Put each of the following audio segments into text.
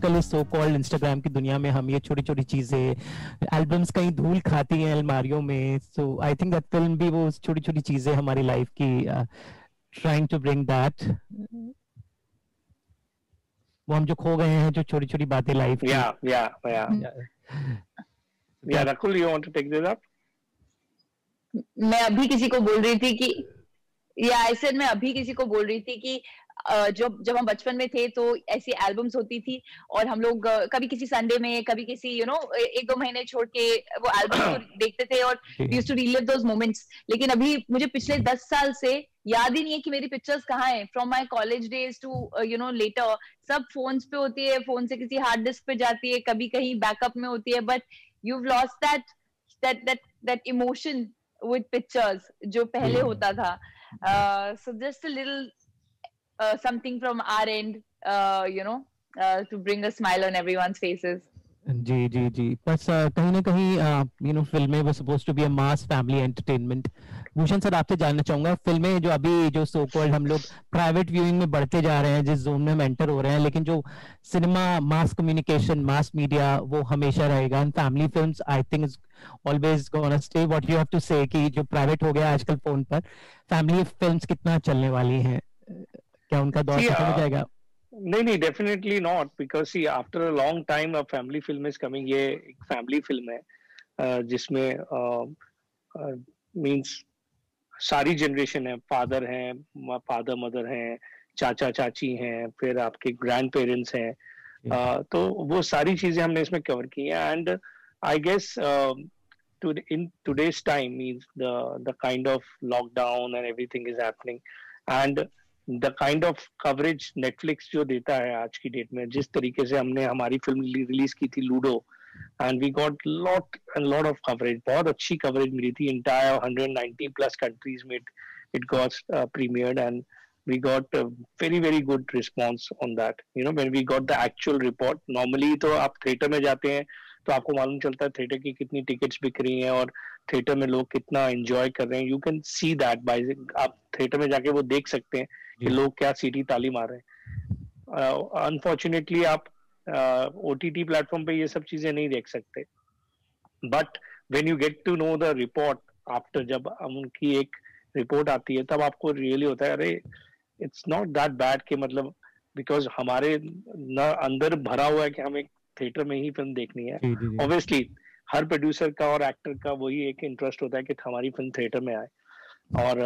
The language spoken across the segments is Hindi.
आजकल इस सो कॉल्ड इंस्टाग्राम की दुनिया में हम ये छोटी छोटी चीजें, एल्बम्स कहीं धूल खाती हैं अलमारियों में, सो आई थिंक दैट फिल्म भी वो छोटी छोटी चीजें हमारी लाइफ की ट्राइंग टू ब्रिंग दैट, वो हम जो खो गए हैं, जो छोटी छोटी बातें लाइफ की। Rakul, you want to take this up? मैं अभी किसी को बोल रही थी कि मैं अभी किसी को बोल रही थी कि जब हम बचपन में थे तो ऐसी एल्बम्स होती थी और हम लोग कभी किसी संडे में, कभी किसी एक दो महीने छोड़ के वो एल्बम्स को देखते थे और we used to relive those moments. लेकिन अभी मुझे पिछले 10 साल से याद ही नहीं है कि मेरी पिक्चर्स कहाँ हैं, from my college days to later. सब फोन्स पे होती है, फोन से किसी हार्ड डिस्क पे जाती है, कभी कहीं बैकअप में होती है, but you've lost that emotion with pictures जो पहले होता था. So just a little something from our end, to bring a smile on everyone's faces. जी जी जी, बस कहीं ना कहीं फिल्में वो suppose to be a mass family entertainment. Bhushan sir, आपसे जानना चाहूंगा, फिल्में जो अभी जो सो कॉल्ड हम लोग प्राइवेट व्यूइंग में बढ़ते जा रहे हैं, जिस जोन में हम एंटर हो रहे हैं, लेकिन जो cinema, mass communication, mass media वो हमेशा रहेगा, and family films I think is always gonna stay. What you have to say कि जो प्राइवेट हो गया आजकल फोन पर, फैमिली फिल्म्स कितना चलने वाली हैं, क्या उनका दौर खत्म हो जाएगा? नहीं, definitely not, because see after a long time a family film is coming. ये एक फैमिली फिल्म है जिसमें मींस सारी जनरेशन है, फादर हैं, फादर मदर हैं, चाचा चाची हैं, फिर आपके ग्रैंड पेरेंट्स हैं, तो वो सारी चीजें हमने इसमें कवर की हैं। And I guess in today's time means the kind of lockdown and everything is happening, and the kind of coverage Netflix जो देता है आज की डेट में, जिस तरीके से हमने हमारी फिल्म रिलीज की थी ludo, and we got lot of coverage, बहुत अच्छी coverage मिली थी, entire 190 plus countries में it got premiered, and we got a very good response on that. When we got the actual report, normally तो आप थिएटर में जाते हैं तो आपको मालूम चलता है थिएटर की कितनी टिकट्स बिक रही हैं और थिएटर में लोग कितना एंजॉय कर रहे हैं। You can see that bye, आप थिएटर में जाके वो देख सकते हैं कि लोग क्या सीटी ताली मार रहे हैं। अनफॉर्चुनेटली आप ओटीटी प्लेटफॉर्म पे ये सब चीजें नहीं देख सकते, but when you get to know the report after, जब उनकी एक रिपोर्ट आती है तब आपको रियली होता है अरे इट्स नॉट दैट बैड, कि मतलब बिकॉज हमारे न अंदर भरा हुआ है कि हमें थिएटर में ही फिल्म देखनी है। ऑब्वियसली हर प्रोड्यूसर का और एक्टर का वही एक इंटरेस्ट होता है कि हमारी फिल्म थिएटर में आए, और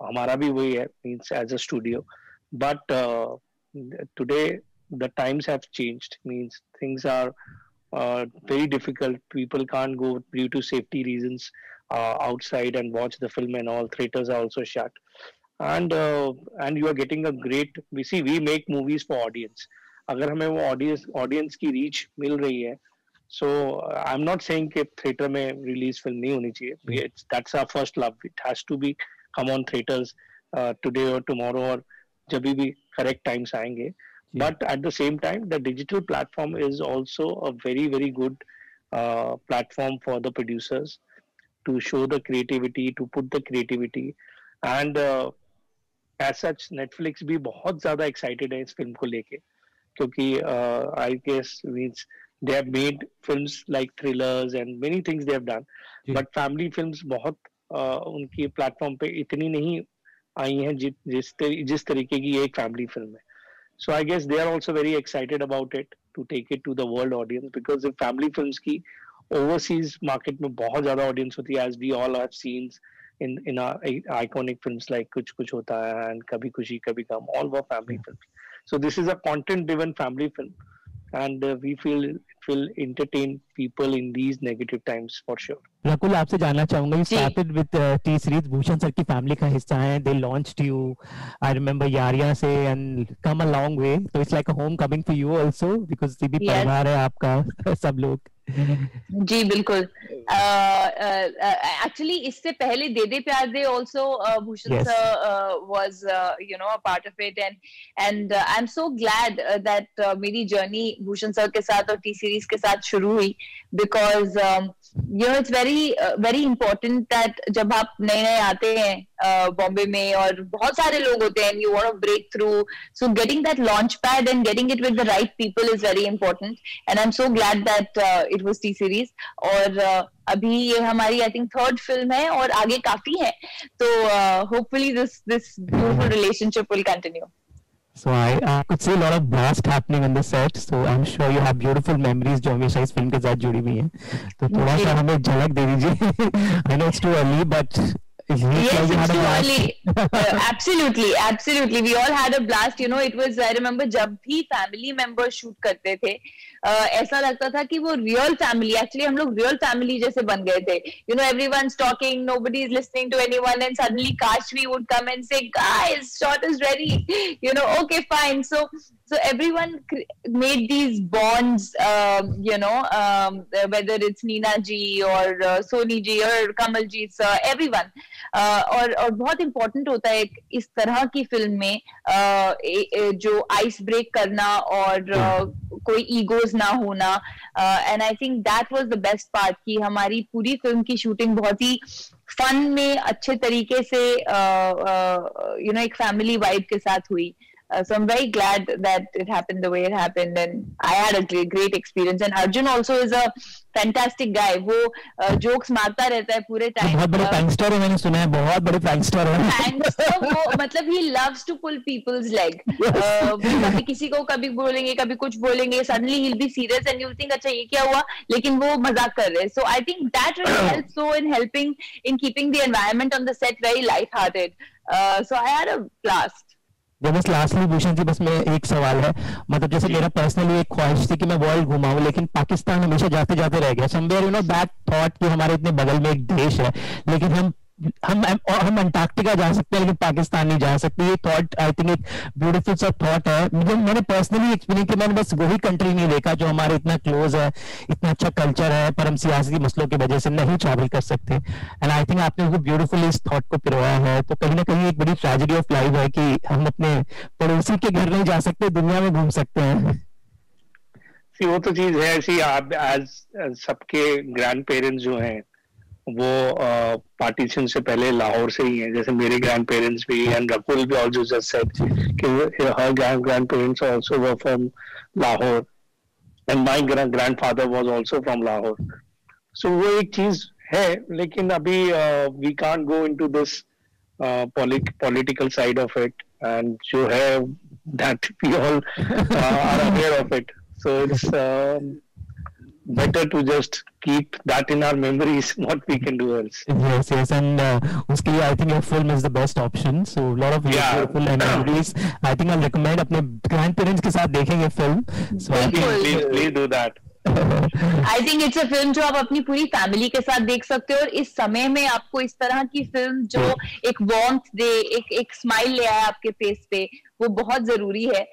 हमारा भी वही है means as a studio. But today the times have changed, means things are very difficult. People can't go due to safety reasons outside and watch the film, and all theaters are also shut. And you are getting a great, we make movies for audience. अगर हमें वो ऑडियंस की रीच मिल रही है, so I'm not saying कि थिएटर में रिलीज फिल्म नहीं होनी चाहिए, that's our first love, it has to be come on theaters today or tomorrow और जब भी correct times आएंगे। But at the same time, the digital platform is also a very good platform for the producers to show the creativity, to put the creativity, and as such Netflix भी बहुत ज़्यादा excited है इस फिल्म को लेके, क्योंकि I guess means they have made films like thrillers and many things they have done, but family films बहुत उनकी प्लेटफॉर्म पे इतनी नहीं आई हैं जिस तरीके की ये एक फैमिली फिल्म है। So I guess they are also very excited about it to take it to the world audience, because the family films की overseas market में बहुत ज़्यादा audience होती है, as we all have seen in our iconic films like कुछ कुछ होता है and कभी खुशी कभी गम, all were family films. So this is a content driven family film, and we feel it will entertain people in these negative times for sure. Rakul, आपसे जानना चाहूंगा, you started with T series, Bhushan sir की फैमिली का हिस्सा है, they launched you, I remember यारिया से, and come a long way, so it's like a homecoming for you also, because ये भी परिवार है आपका सब लोग। जी बिल्कुल। एक्चुअली इससे पहले दे दे प्यार दे also Bhushan sir was a part of it, and I'm so glad that मेरी जर्नी भूषण सर के साथ और टी सीरीज के साथ शुरू हुई, because You know, it's very important that जब आप नए आते हैं बॉम्बे में और बहुत सारे लोग होते हैं, you want to break through, so getting that launch pad and getting it with the right people is very important, and I'm so glad that it was T-Series. और अभी ये हमारी I think third film है और आगे काफी है, तो hopefully this beautiful relationship will continue. So I could see a lot of blast happening on the set. So I'm sure you have beautiful memories जो हमेशा इस फिल्म के साथ जुड़ी हुई हैं. तो थोड़ा सा हमें झलक दे दीजिए. I know it's too early, but yes, it's too early. Absolutely. We all had a blast. You know, it was. I remember जब भी family members shoot करते थे, ऐसा लगता था कि वो real family. Actually, हम लोग real family जैसे बन गए थे. You know, everyone's talking, nobody is listening to anyone, and suddenly Kashvi would come and say, "Guys, shot is ready." You know, okay, fine. So everyone made these bonds. You know, whether it's Neena ji or Soni ji or Kamal ji, everyone. और बहुत इम्पोर्टेंट होता है इस तरह की फिल्म में जो आइस ब्रेक करना और कोई ईगोज ना होना, and I think that was the best part कि हमारी पूरी फिल्म की शूटिंग बहुत ही फन में अच्छे तरीके से यू नो एक फैमिली वाइब के साथ हुई. So I'm very glad that it happened the way it happened, and I had a great experience. And Arjun also is a fantastic guy. वो jokes मारता रहता है पूरे टाइम. बहुत बड़े prankster है, मैंने सुना है, बहुत बड़े prankster है. Prankster वो मतलब he loves to pull people's leg. कभी किसी को कभी बोलेंगे, कभी कुछ बोलेंगे. Suddenly he'll be serious and you'll think अच्छा ये क्या हुआ? लेकिन वो मजाक कर रहे हैं. So I think that really helps so in helping in keeping the environment on the set very light-hearted. So I had a blast. बस लास्टली भूषण जी, बस मेरा एक सवाल है, मतलब जैसे मेरा पर्सनली एक ख्वाहिश थी कि मैं वर्ल्ड घुमाऊं, लेकिन पाकिस्तान हमेशा जाते जाते रह गया. Somewhere you know that thought कि हमारे इतने बगल में एक देश है, लेकिन हम अंटार्कटिका जा सकते हैं लेकिन पाकिस्तान नहीं जा सकते. ये थॉट आई थिंक एक ब्यूटीफुल सा थॉट है. मैंने पर्सनली एक्सपीरियंस किया, मैंने बस वही कंट्री नहीं देखा जो हमारे इतना क्लोज है, इतना अच्छा कल्चर है, पर हम सियासी मसलों की वजह से नहीं ट्रैवल कर सकते. एंड आई थिंक आपने वो ब्यूटीफुली इस थॉट को पिरोया है. तो कहीं ना कहीं एक बड़ी ट्रेजेडी ऑफ लाइफ है कि हम अपने पड़ोसी के घर नहीं जा सकते, दुनिया में घूम सकते हैं. वो तो चीज है ऐसी. आप एज सबके ग्रैंड पेरेंट्स जो हैं वो पार्टीशन से पहले लाहौर से ही हैं. जैसे मेरे ग्रैंड पेरेंट्स भी, एंड रकुल भी ऑल्सो जस्ट सेड कि her grand parents also were from Lahore, and my grandfather was also from Lahore. So वो एक चीज है, लेकिन अभी we can't go into this political side of it, and जो है that we all are aware of it. So it's better to just keep that in our memories, what we can do else. Yes, and uske liye I think your film is the best option. So a lot of beautiful and memories. I think I'll recommend अपने grandparents के साथ देखेंगे film. So please do that. I think it's a film जो आप अपनी पूरी फैमिली के साथ देख सकते हो, और इस समय में आपको इस तरह की फिल्म जो एक वार्मथ दे, एक स्माइल ले आए आपके फेस पे, वो बहुत जरूरी है.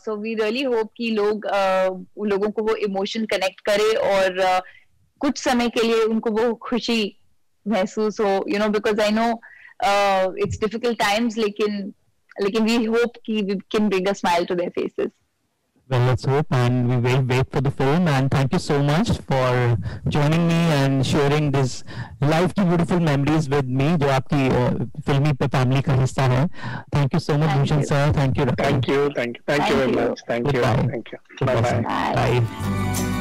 So we really hope कि लोगों को वो इमोशन कनेक्ट करे और कुछ समय के लिए उनको वो खुशी महसूस हो, you know, because I know it's difficult times, लेकिन we hope कि we can bring a smile to their faces. Well, let's hope, and we will wait for the film. And thank you so much for joining me and sharing this life की beautiful memories with me, जो आपकी फिल्मी फैमिली का हिस्सा है. Thank you so much, Bhushan sir. Thank you. Thank you very much. Thank you. Bye bye.